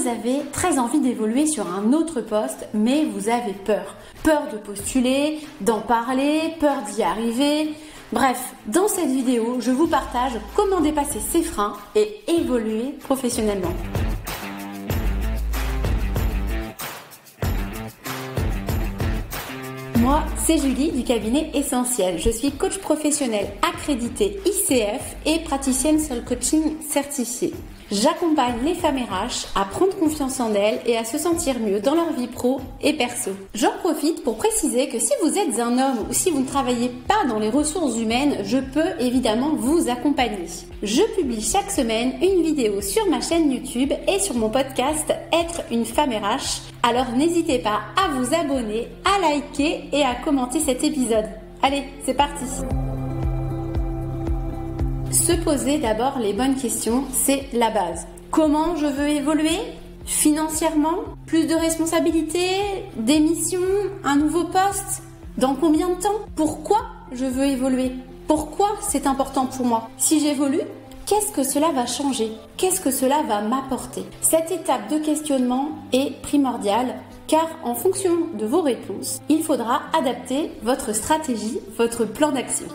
vous avez très envie d'évoluer sur un autre poste, mais vous avez peur. Peur de postuler, d'en parler, peur d'y arriver. Bref, dans cette vidéo, je vous partage comment dépasser ces freins et évoluer professionnellement. Moi, c'est Julie du cabinet Essentiel. Je suis coach professionnel accrédité ICF et praticienne sur le coaching certifié. J'accompagne les femmes RH à prendre confiance en elles et à se sentir mieux dans leur vie pro et perso. J'en profite pour préciser que si vous êtes un homme ou si vous ne travaillez pas dans les ressources humaines, je peux évidemment vous accompagner. Je publie chaque semaine une vidéo sur ma chaîne YouTube et sur mon podcast Être une femme RH. Alors n'hésitez pas à vous abonner, à liker et à commenter cet épisode. Allez, c'est parti! Se poser d'abord les bonnes questions, c'est la base. Comment je veux évoluer ? Financièrement ? Plus de responsabilités ? Des missions ? Un nouveau poste ? Dans combien de temps ? Pourquoi je veux évoluer ? Pourquoi c'est important pour moi ? Si j'évolue, qu'est-ce que cela va changer ? Qu'est-ce que cela va m'apporter ? Cette étape de questionnement est primordiale car en fonction de vos réponses, il faudra adapter votre stratégie, votre plan d'action.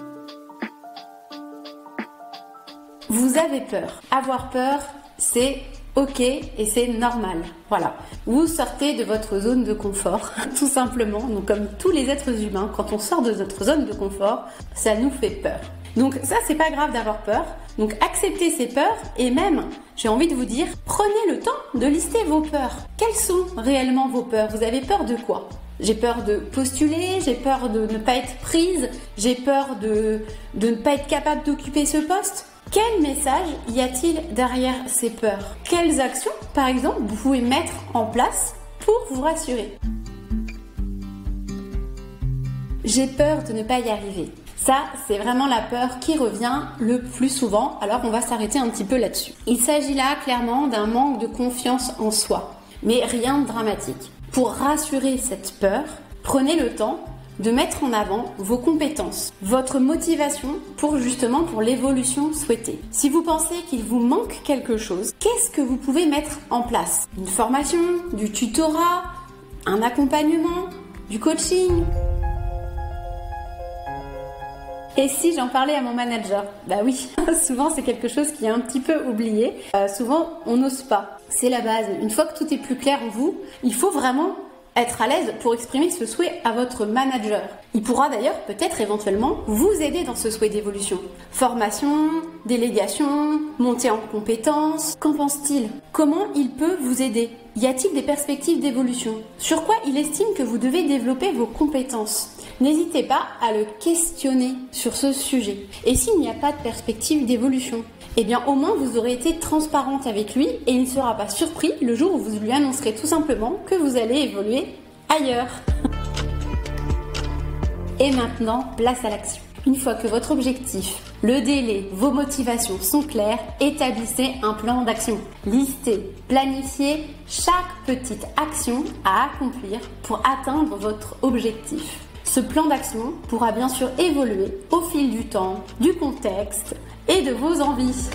Vous avez peur. Avoir peur, c'est ok et c'est normal. Voilà. Vous sortez de votre zone de confort, tout simplement. Donc, comme tous les êtres humains, quand on sort de notre zone de confort, ça nous fait peur. Donc ça, c'est pas grave d'avoir peur. Donc acceptez ces peurs et même, j'ai envie de vous dire, prenez le temps de lister vos peurs. Quelles sont réellement vos peurs ? Vous avez peur de quoi ? J'ai peur de postuler, j'ai peur de ne pas être prise, j'ai peur de ne pas être capable d'occuper ce poste. Quel message y a-t-il derrière ces peurs ? Quelles actions, par exemple, vous pouvez mettre en place pour vous rassurer ? J'ai peur de ne pas y arriver. Ça, c'est vraiment la peur qui revient le plus souvent, alors on va s'arrêter un petit peu là-dessus. Il s'agit là clairement d'un manque de confiance en soi, mais rien de dramatique. Pour rassurer cette peur, prenez le temps de mettre en avant vos compétences, votre motivation pour l'évolution souhaitée. Si vous pensez qu'il vous manque quelque chose, qu'est-ce que vous pouvez mettre en place ? Une formation, du tutorat, un accompagnement, du coaching ? Et si j'en parlais à mon manager ? Bah oui, souvent c'est quelque chose qui est un petit peu oublié. Souvent on n'ose pas. C'est la base. Une fois que tout est plus clair en vous, il faut vraiment être à l'aise pour exprimer ce souhait à votre manager. Il pourra d'ailleurs peut-être éventuellement vous aider dans ce souhait d'évolution. Formation, délégation, montée en compétences, qu'en pense-t-il ? Comment il peut vous aider ? Y a-t-il des perspectives d'évolution ? Sur quoi il estime que vous devez développer vos compétences ? N'hésitez pas à le questionner sur ce sujet. Et s'il n'y a pas de perspective d'évolution ? Eh bien au moins vous aurez été transparente avec lui et il ne sera pas surpris le jour où vous lui annoncerez tout simplement que vous allez évoluer ailleurs. Et maintenant, place à l'action. Une fois que votre objectif, le délai, vos motivations sont clairs, établissez un plan d'action. Listez, planifiez chaque petite action à accomplir pour atteindre votre objectif. Ce plan d'action pourra bien sûr évoluer au fil du temps, du contexte et de vos envies.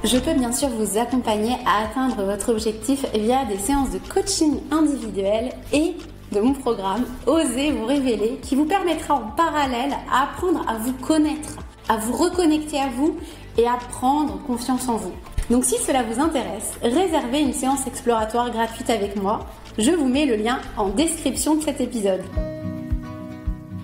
Je peux bien sûr vous accompagner à atteindre votre objectif via des séances de coaching individuel et de mon programme Osez vous révéler qui vous permettra en parallèle à apprendre à vous connaître, à vous reconnecter à vous et à prendre confiance en vous. Donc si cela vous intéresse, réservez une séance exploratoire gratuite avec moi. Je vous mets le lien en description de cet épisode.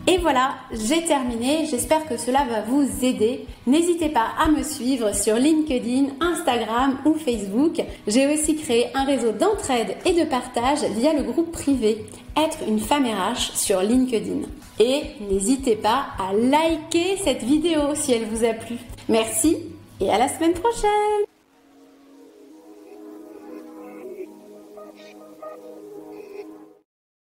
Et voilà, j'ai terminé. J'espère que cela va vous aider. N'hésitez pas à me suivre sur LinkedIn, Instagram ou Facebook. J'ai aussi créé un réseau d'entraide et de partage via le groupe privé Être une femme RH sur LinkedIn. Et n'hésitez pas à liker cette vidéo si elle vous a plu. Merci et à la semaine prochaine!